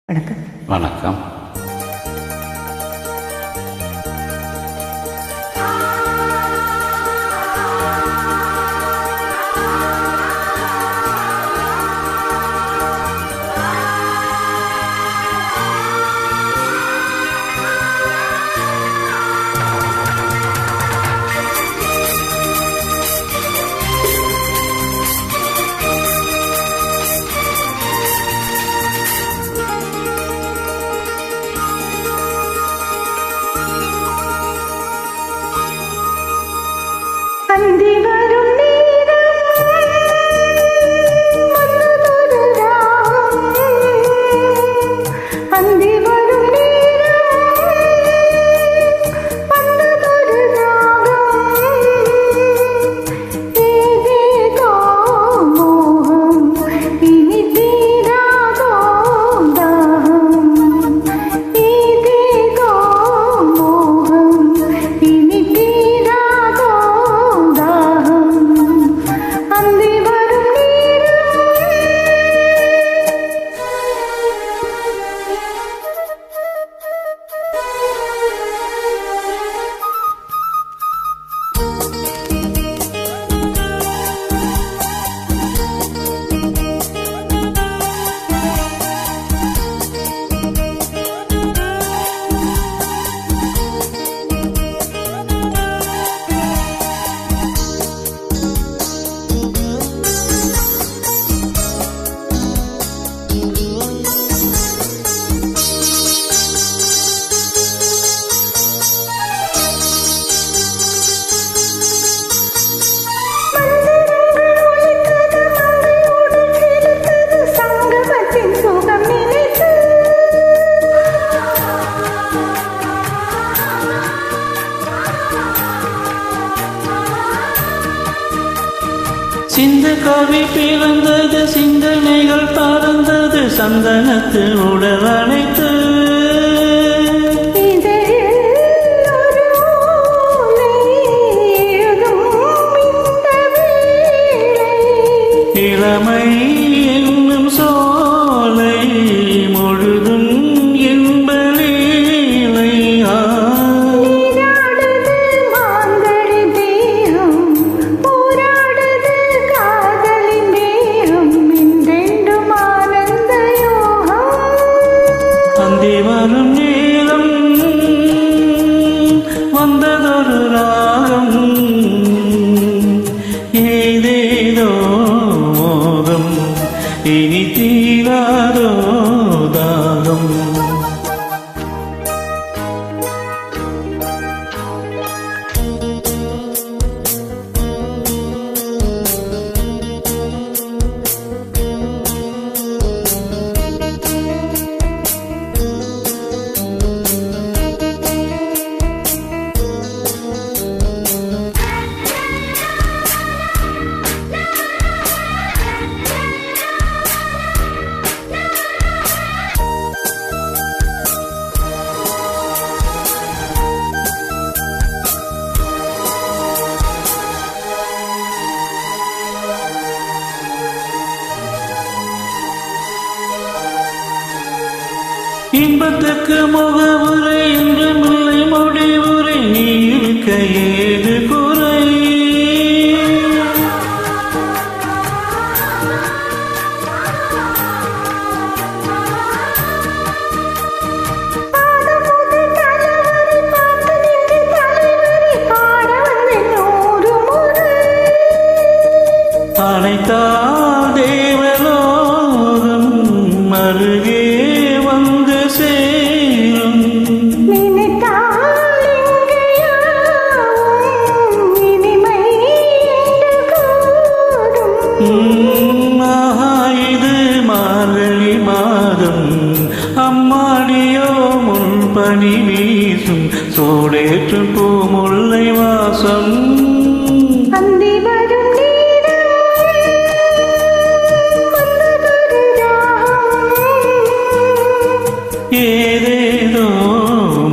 வணக்கம். வணக்கம். அந்தி வரும் அந்தி வரும் சிந்த கவி பிறந்தது, சிந்தனைகள் பறந்தது, சந்தனத்தில் உடலணைத்து இளமை என்னும் சோலை முழுதும் என்பலீலை. அந்தி வரும் நீளம் வந்ததொரு ராகம், ஏதேதோ மோகம், இனி தீராதோ தாகம். இன்பத்துக்கு முகவுரை என்றும் இல்லை முடிவுரை, நீ இருக்க ஏது குறை? அனைத்தால் தேவலோகம் அருகே வந்து சேரும். இது மார்கழி மாதம், அம்மாடியோ முன்பனி வீசும், சோடேற்றும் பூமுல்லை வாசம். ஏதேதோ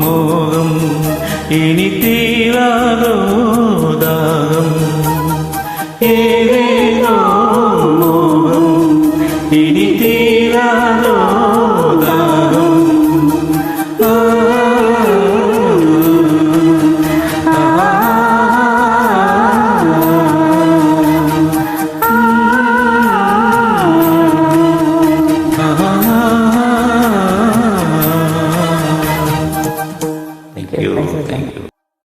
மோகம் இனி